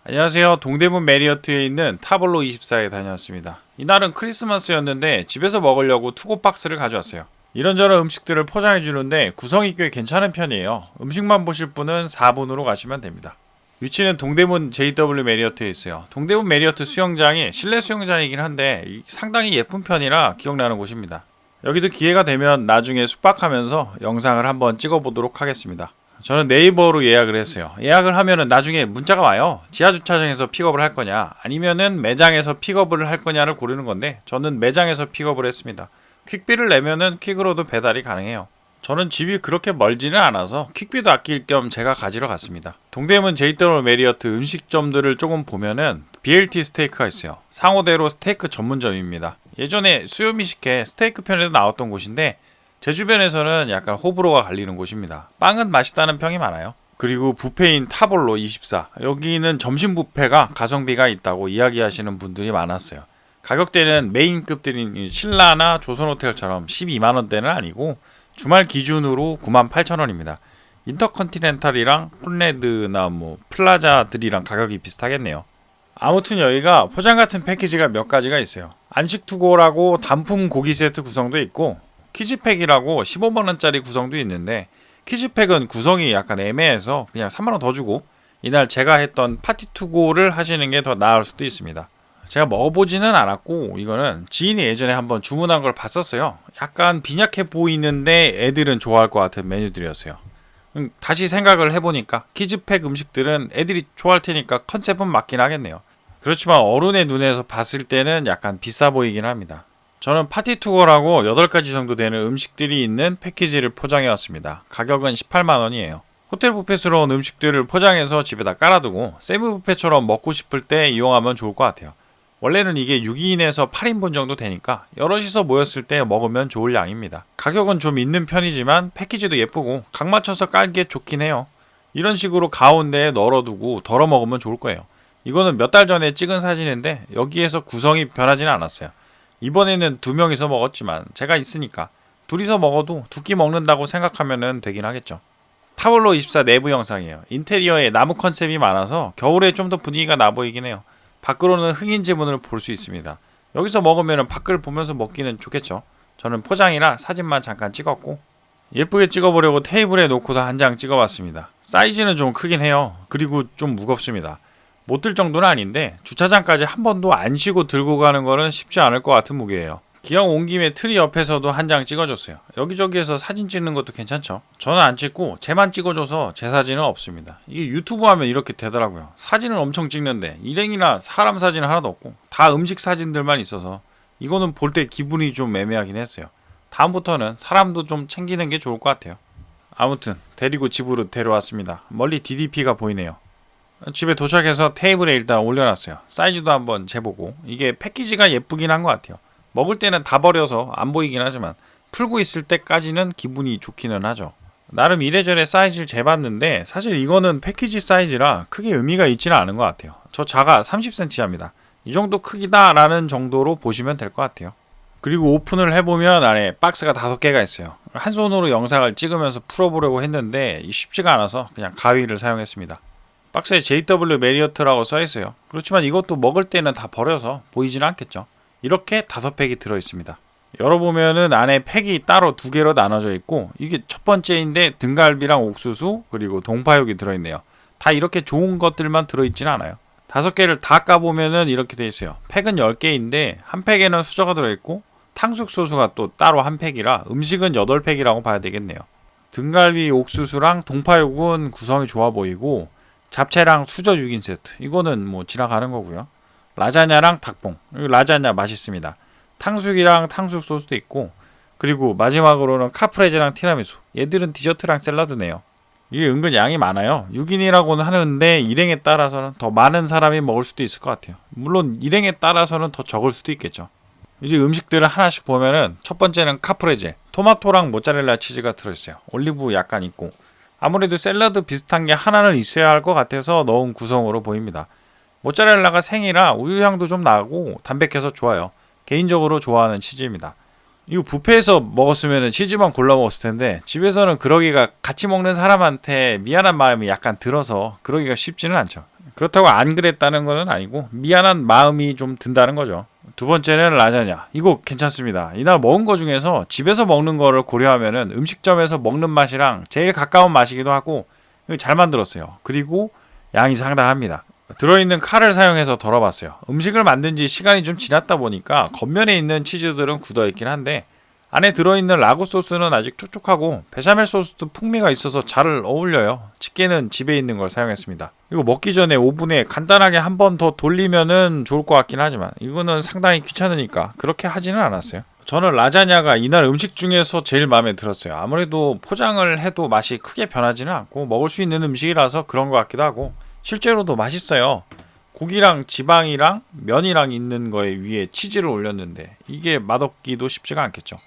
안녕하세요. 동대문 메리어트에 있는 타블로 24에 다녀왔습니다. 이날은 크리스마스였는데 집에서 먹으려고 투고 박스를 가져왔어요. 이런저런 음식들을 포장해 주는데 구성이 꽤 괜찮은 편이에요. 음식만 보실 분은 4분으로 가시면 됩니다. 위치는 동대문 JW 메리어트에 있어요. 동대문 메리어트 수영장이 실내 수영장이긴 한데 상당히 예쁜 편이라 기억나는 곳입니다. 여기도 기회가 되면 나중에 숙박하면서 영상을 한번 찍어보도록 하겠습니다. 저는 네이버로 예약을 했어요. 예약을 하면은 나중에 문자가 와요. 지하주차장에서 픽업을 할 거냐, 아니면은 매장에서 픽업을 할 거냐를 고르는 건데, 저는 매장에서 픽업을 했습니다. 퀵비를 내면은 퀵으로도 배달이 가능해요. 저는 집이 그렇게 멀지는 않아서 퀵비도 아낄 겸 제가 가지러 갔습니다. 동대문 JW 메리어트 음식점들을 조금 보면은 BLT 스테이크가 있어요. 상호대로 스테이크 전문점입니다. 예전에 수요미식회 스테이크 편에도 나왔던 곳인데, 제 주변에서는 약간 호불호가 갈리는 곳입니다. 빵은 맛있다는 평이 많아요. 그리고 뷔페인 타볼로 24. 여기는 점심 뷔페가 가성비가 있다고 이야기하시는 분들이 많았어요. 가격대는 메인급들인 신라나 조선호텔처럼 12만원대는 아니고 주말 기준으로 98,000원입니다. 인터컨티넨탈이랑 콘레드나 플라자들이랑 가격이 비슷하겠네요. 아무튼 여기가 포장 같은 패키지가 몇 가지가 있어요. 안식 투고라고 단품 고기 세트 구성도 있고, 키즈팩이라고 15만원짜리 구성도 있는데, 키즈팩은 구성이 약간 애매해서 그냥 3만원 더 주고 이날 제가 했던 파티투고를 하시는 게 더 나을 수도 있습니다. 제가 먹어보지는 않았고, 이거는 지인이 예전에 한번 주문한 걸 봤었어요. 약간 빈약해 보이는데 애들은 좋아할 것 같은 메뉴들이었어요. 다시 생각을 해보니까 키즈팩 음식들은 애들이 좋아할 테니까 컨셉은 맞긴 하겠네요. 그렇지만 어른의 눈에서 봤을 때는 약간 비싸 보이긴 합니다. 저는 파티투어라고 8가지 정도 되는 음식들이 있는 패키지를 포장해 왔습니다. 가격은 18만원이에요. 호텔 뷔페스러운 음식들을 포장해서 집에다 깔아두고 세무 뷔페처럼 먹고 싶을 때 이용하면 좋을 것 같아요. 원래는 이게 6인에서 8인분 정도 되니까 여럿이서 모였을 때 먹으면 좋을 양입니다. 가격은 좀 있는 편이지만 패키지도 예쁘고 각 맞춰서 깔기에 좋긴 해요. 이런 식으로 가운데에 널어두고 덜어 먹으면 좋을 거예요. 이거는 몇 달 전에 찍은 사진인데 여기에서 구성이 변하지는 않았어요. 이번에는 2명이서 먹었지만 제가 있으니까 둘이서 먹어도 2끼 먹는다고 생각하면 되긴 하겠죠. 타월로 24 내부 영상이에요. 인테리어에 나무 컨셉이 많아서 겨울에 좀 더 분위기가 나 보이긴 해요. 밖으로는 흑인 지문을 볼 수 있습니다. 여기서 먹으면 밖을 보면서 먹기는 좋겠죠. 저는 포장이라 사진만 잠깐 찍었고, 예쁘게 찍어보려고 테이블에 놓고도 한 장 찍어봤습니다. 사이즈는 좀 크긴 해요. 그리고 좀 무겁습니다. 못 들 정도는 아닌데 주차장까지 한 번도 안 쉬고 들고 가는 거는 쉽지 않을 것 같은 무게예요. 기왕 온 김에 트리 옆에서도 한 장 찍어줬어요. 여기저기에서 사진 찍는 것도 괜찮죠. 저는 안 찍고 쟤만 찍어줘서 제 사진은 없습니다. 이게 유튜브 하면 이렇게 되더라고요. 사진을 엄청 찍는데 일행이나 사람 사진은 하나도 없고 다 음식 사진들만 있어서 이거는 볼 때 기분이 좀 애매하긴 했어요. 다음부터는 사람도 좀 챙기는 게 좋을 것 같아요. 아무튼 데리고 집으로 데려왔습니다. 멀리 DDP가 보이네요. 집에 도착해서 테이블에 일단 올려놨어요. 사이즈도 한번 재보고, 이게 패키지가 예쁘긴 한 것 같아요. 먹을 때는 다 버려서 안 보이긴 하지만 풀고 있을 때까지는 기분이 좋기는 하죠. 나름 이래저래 사이즈를 재봤는데 사실 이거는 패키지 사이즈라 크게 의미가 있지는 않은 것 같아요. 저 자가 30cm입니다. 이 정도 크기다 라는 정도로 보시면 될 것 같아요. 그리고 오픈을 해보면 안에 박스가 5개가 있어요. 한 손으로 영상을 찍으면서 풀어보려고 했는데 쉽지가 않아서 그냥 가위를 사용했습니다. 박스에 JW 메리어트라고 써있어요. 그렇지만 이것도 먹을 때는 다 버려서 보이지는 않겠죠. 이렇게 5팩이 들어있습니다. 열어보면은 안에 팩이 따로 2개로 나눠져 있고, 이게 첫 번째인데 등갈비랑 옥수수 그리고 동파육이 들어있네요. 다 이렇게 좋은 것들만 들어있지는 않아요. 5개를 다 까보면은 이렇게 돼 있어요. 팩은 10개인데 한 팩에는 수저가 들어있고 탕수육 소스가 또 따로 한 팩이라 음식은 8팩이라고 봐야 되겠네요. 등갈비 옥수수랑 동파육은 구성이 좋아 보이고, 잡채랑 수저 6인 세트 이거는 지나가는 거고요. 라자냐랑 닭봉, 라자냐 맛있습니다. 탕수육이랑 탕수육 소스도 있고, 그리고 마지막으로는 카프레제랑 티라미수. 얘들은 디저트랑 샐러드네요. 이게 은근 양이 많아요. 6인이라고는 하는데 일행에 따라서는 더 많은 사람이 먹을 수도 있을 것 같아요. 물론 일행에 따라서는 더 적을 수도 있겠죠. 이제 음식들을 하나씩 보면은 첫 번째는 카프레제, 토마토랑 모짜렐라 치즈가 들어있어요. 올리브 약간 있고, 아무래도 샐러드 비슷한 게 하나는 있어야 할 것 같아서 넣은 구성으로 보입니다. 모짜렐라가 생이라 우유향도 좀 나고 담백해서 좋아요. 개인적으로 좋아하는 치즈입니다. 이거 뷔페에서 먹었으면 치즈만 골라 먹었을 텐데 집에서는 그러기가 같이 먹는 사람한테 미안한 마음이 약간 들어서 그러기가 쉽지는 않죠. 그렇다고 안 그랬다는 건 아니고 미안한 마음이 좀 든다는 거죠. 두 번째는 라자냐. 이거 괜찮습니다. 이날 먹은 거 중에서 집에서 먹는 거를 고려하면은 음식점에서 먹는 맛이랑 제일 가까운 맛이기도 하고 잘 만들었어요. 그리고 양이 상당합니다. 들어있는 칼을 사용해서 덜어봤어요. 음식을 만든 지 시간이 좀 지났다 보니까 겉면에 있는 치즈들은 굳어있긴 한데 안에 들어있는 라구 소스는 아직 촉촉하고 베샤멜 소스도 풍미가 있어서 잘 어울려요. 집게는 집에 있는 걸 사용했습니다. 이거 먹기 전에 오븐에 간단하게 한 번 더 돌리면은 좋을 것 같긴 하지만 이거는 상당히 귀찮으니까 그렇게 하지는 않았어요. 저는 라자냐가 이날 음식 중에서 제일 마음에 들었어요. 아무래도 포장을 해도 맛이 크게 변하지는 않고 먹을 수 있는 음식이라서 그런 것 같기도 하고 실제로도 맛있어요. 고기랑 지방이랑 면이랑 있는 거에 위에 치즈를 올렸는데 이게 맛없기도 쉽지가 않겠죠.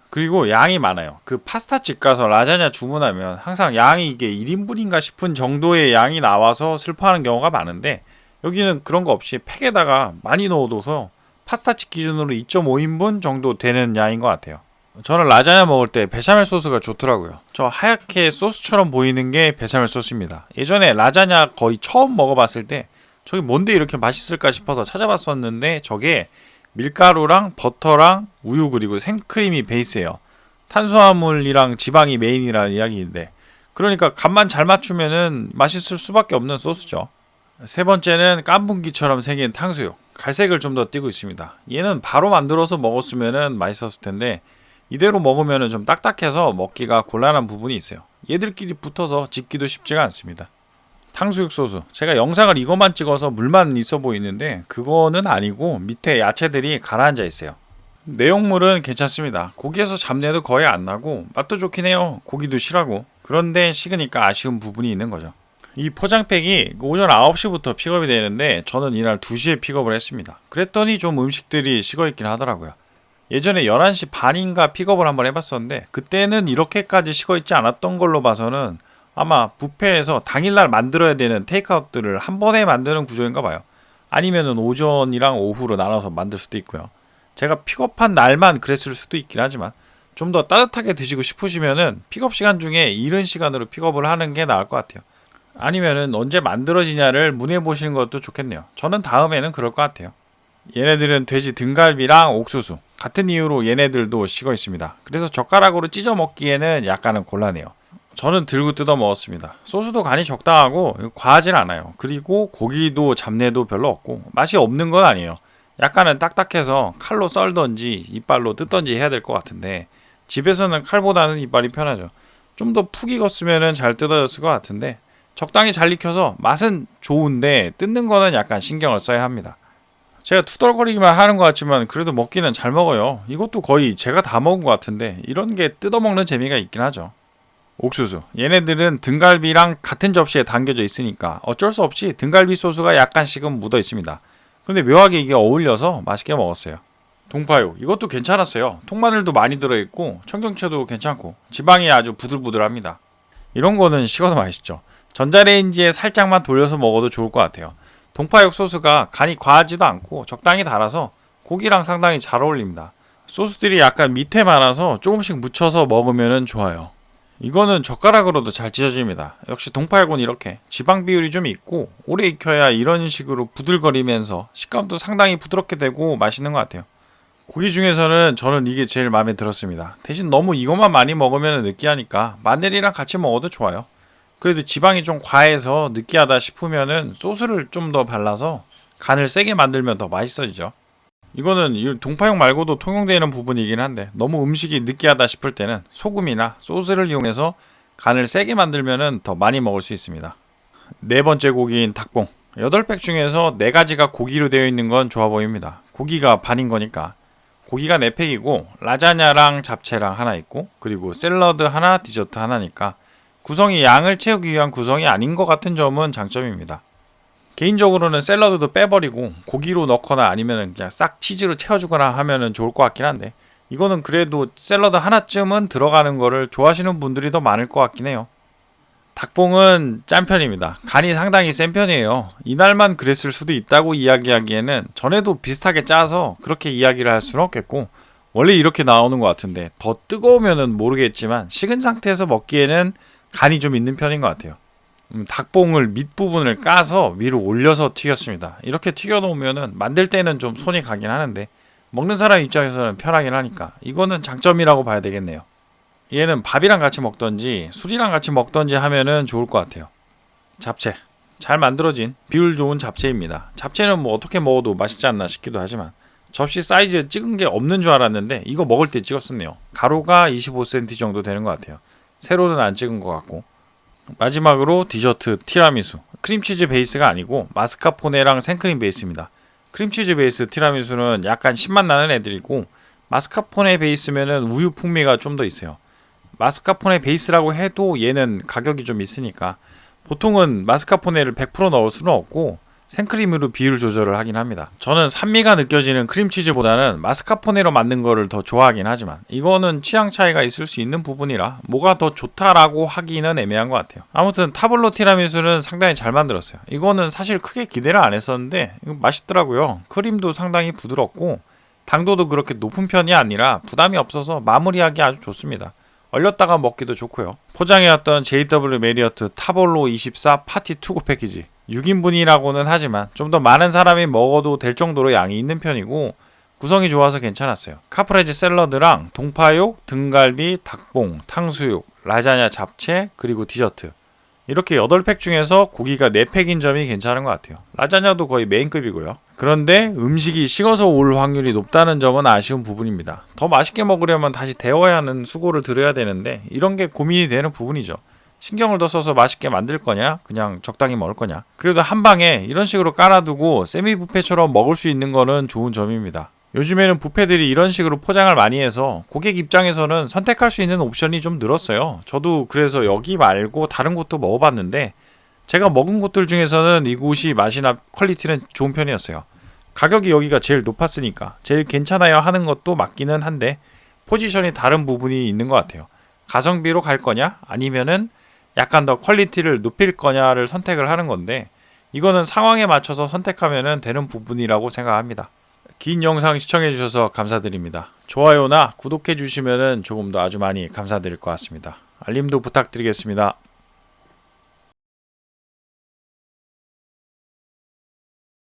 그리고 양이 많아요. 그 파스타집 가서 라자냐 주문하면 항상 양이 이게 1인분인가 싶은 정도의 양이 나와서 슬퍼하는 경우가 많은데 여기는 그런 거 없이 팩에다가 많이 넣어둬서 파스타집 기준으로 2.5인분 정도 되는 양인 것 같아요. 저는 라자냐 먹을 때 베샤멜 소스가 좋더라고요. 저 하얗게 소스처럼 보이는 게 베샤멜 소스입니다. 예전에 라자냐 거의 처음 먹어봤을 때 저게 뭔데 이렇게 맛있을까 싶어서 찾아봤었는데 저게 밀가루랑 버터랑 우유 그리고 생크림이 베이스예요. 탄수화물이랑 지방이 메인이라는 이야기인데 그러니까 간만 잘 맞추면은 맛있을 수밖에 없는 소스죠. 세 번째는 깐풍기처럼 생긴 탕수육. 갈색을 좀 더 띠고 있습니다. 얘는 바로 만들어서 먹었으면은 맛있었을 텐데 이대로 먹으면은 좀 딱딱해서 먹기가 곤란한 부분이 있어요. 얘들끼리 붙어서 집기도 쉽지가 않습니다. 탕수육 소스. 제가 영상을 이것만 찍어서 물만 있어 보이는데 그거는 아니고 밑에 야채들이 가라앉아 있어요. 내용물은 괜찮습니다. 고기에서 잡내도 거의 안 나고 맛도 좋긴 해요. 고기도 실하고. 그런데 식으니까 아쉬운 부분이 있는 거죠. 이 포장팩이 오전 9시부터 픽업이 되는데 저는 이날 2시에 픽업을 했습니다. 그랬더니 좀 음식들이 식어있긴 하더라고요. 예전에 11시 반인가 픽업을 한번 해봤었는데 그때는 이렇게까지 식어있지 않았던 걸로 봐서는 아마 뷔페에서 당일날 만들어야 되는 테이크아웃들을 한 번에 만드는 구조인가 봐요. 아니면은 오전이랑 오후로 나눠서 만들 수도 있고요. 제가 픽업한 날만 그랬을 수도 있긴 하지만 좀 더 따뜻하게 드시고 싶으시면은 픽업 시간 중에 이른 시간으로 픽업을 하는 게 나을 것 같아요. 아니면은 언제 만들어지냐를 문의해 보시는 것도 좋겠네요. 저는 다음에는 그럴 것 같아요. 얘네들은 돼지 등갈비랑 옥수수 같은 이유로 얘네들도 식어 있습니다. 그래서 젓가락으로 찢어 먹기에는 약간은 곤란해요. 저는 들고 뜯어 먹었습니다. 소스도 간이 적당하고 과하진 않아요. 그리고 고기도 잡내도 별로 없고 맛이 없는 건 아니에요. 약간은 딱딱해서 칼로 썰던지 이빨로 뜯던지 해야 될 것 같은데 집에서는 칼보다는 이빨이 편하죠. 좀 더 푹 익었으면 잘 뜯어졌을 것 같은데 적당히 잘 익혀서 맛은 좋은데 뜯는 거는 약간 신경을 써야 합니다. 제가 투덜거리기만 하는 것 같지만 그래도 먹기는 잘 먹어요. 이것도 거의 제가 다 먹은 것 같은데 이런 게 뜯어먹는 재미가 있긴 하죠. 옥수수. 얘네들은 등갈비랑 같은 접시에 담겨져 있으니까 어쩔 수 없이 등갈비 소스가 약간씩은 묻어 있습니다. 그런데 묘하게 이게 어울려서 맛있게 먹었어요. 동파육. 이것도 괜찮았어요. 통마늘도 많이 들어있고 청경채도 괜찮고 지방이 아주 부들부들합니다. 이런 거는 식어도 맛있죠. 전자레인지에 살짝만 돌려서 먹어도 좋을 것 같아요. 동파육 소스가 간이 과하지도 않고 적당히 달아서 고기랑 상당히 잘 어울립니다. 소스들이 약간 밑에 많아서 조금씩 묻혀서 먹으면 좋아요. 이거는 젓가락으로도 잘 찢어집니다. 역시 동파육은 이렇게 지방 비율이 좀 있고 오래 익혀야 이런 식으로 부들거리면서 식감도 상당히 부드럽게 되고 맛있는 것 같아요. 고기 중에서는 저는 이게 제일 마음에 들었습니다. 대신 너무 이것만 많이 먹으면 느끼하니까 마늘이랑 같이 먹어도 좋아요. 그래도 지방이 좀 과해서 느끼하다 싶으면은 소스를 좀 더 발라서 간을 세게 만들면 더 맛있어지죠. 이거는 동파육 말고도 통용되는 부분이긴 한데 너무 음식이 느끼하다 싶을 때는 소금이나 소스를 이용해서 간을 세게 만들면은 더 많이 먹을 수 있습니다. 네 번째 고기인 닭봉. 8팩 중에서 4가지가 고기로 되어 있는 건 좋아 보입니다. 고기가 반인 거니까. 고기가 4팩이고 라자냐랑 잡채랑 하나 있고 그리고 샐러드 하나, 디저트 하나니까 구성이 양을 채우기 위한 구성이 아닌 것 같은 점은 장점입니다. 개인적으로는 샐러드도 빼버리고 고기로 넣거나 아니면 그냥 싹 치즈로 채워주거나 하면 좋을 것 같긴 한데 이거는 그래도 샐러드 하나쯤은 들어가는 거를 좋아하시는 분들이 더 많을 것 같긴 해요. 닭봉은 짠 편입니다. 간이 상당히 센 편이에요. 이날만 그랬을 수도 있다고 이야기하기에는 전에도 비슷하게 짜서 그렇게 이야기를 할 수는 없겠고 원래 이렇게 나오는 것 같은데 더 뜨거우면은 모르겠지만 식은 상태에서 먹기에는 간이 좀 있는 편인 것 같아요. 닭봉을 밑부분을 까서 위로 올려서 튀겼습니다. 이렇게 튀겨 놓으면은 만들 때는 좀 손이 가긴 하는데 먹는 사람 입장에서는 편하긴 하니까 이거는 장점이라고 봐야 되겠네요. 얘는 밥이랑 같이 먹던지 술이랑 같이 먹던지 하면은 좋을 것 같아요. 잡채. 잘 만들어진 비율 좋은 잡채입니다. 잡채는 뭐 어떻게 먹어도 맛있지 않나 싶기도 하지만 접시 사이즈에 찍은 게 없는 줄 알았는데 이거 먹을 때 찍었었네요. 가로가 25cm 정도 되는 것 같아요. 세로는 안 찍은 것 같고. 마지막으로 디저트 티라미수. 크림치즈 베이스가 아니고 마스카포네랑 생크림 베이스입니다. 크림치즈 베이스 티라미수는 약간 신맛 나는 애들이고 마스카포네 베이스면은 우유 풍미가 좀 더 있어요. 마스카포네 베이스라고 해도 얘는 가격이 좀 있으니까 보통은 마스카포네를 100% 넣을 수는 없고 생크림으로 비율 조절을 하긴 합니다. 저는 산미가 느껴지는 크림치즈보다는 마스카포네로 만든 거를 더 좋아하긴 하지만 이거는 취향 차이가 있을 수 있는 부분이라 뭐가 더 좋다라고 하기는 애매한 것 같아요. 아무튼 타블로 티라미수는 상당히 잘 만들었어요. 이거는 사실 크게 기대를 안 했었는데 이거 맛있더라고요. 크림도 상당히 부드럽고 당도도 그렇게 높은 편이 아니라 부담이 없어서 마무리하기 아주 좋습니다. 얼렸다가 먹기도 좋고요. 포장해왔던 JW 메리어트 타볼로 24 파티 투고 패키지 6인분이라고는 하지만 좀 더 많은 사람이 먹어도 될 정도로 양이 있는 편이고 구성이 좋아서 괜찮았어요. 카프레제 샐러드랑 동파육, 등갈비, 닭봉, 탕수육, 라자냐 잡채, 그리고 디저트 이렇게 8팩 중에서 고기가 4팩인 점이 괜찮은 것 같아요. 라자냐도 거의 메인급이고요. 그런데 음식이 식어서 올 확률이 높다는 점은 아쉬운 부분입니다. 더 맛있게 먹으려면 다시 데워야 하는 수고를 들여야 되는데 이런 게 고민이 되는 부분이죠. 신경을 더 써서 맛있게 만들 거냐 그냥 적당히 먹을 거냐. 그래도 한 방에 이런 식으로 깔아두고 세미 뷔페처럼 먹을 수 있는 거는 좋은 점입니다. 요즘에는 뷔페들이 이런 식으로 포장을 많이 해서 고객 입장에서는 선택할 수 있는 옵션이 좀 늘었어요. 저도 그래서 여기 말고 다른 곳도 먹어봤는데 제가 먹은 곳들 중에서는 이곳이 맛이나 퀄리티는 좋은 편이었어요. 가격이 여기가 제일 높았으니까 제일 괜찮아야 하는 것도 맞기는 한데 포지션이 다른 부분이 있는 것 같아요. 가성비로 갈 거냐 아니면은 약간 더 퀄리티를 높일 거냐를 선택을 하는 건데 이거는 상황에 맞춰서 선택하면 되는 부분이라고 생각합니다. 긴 영상 시청해주셔서 감사드립니다. 좋아요나 구독해주시면 조금 더 아주 많이 감사드릴 것 같습니다. 알림도 부탁드리겠습니다.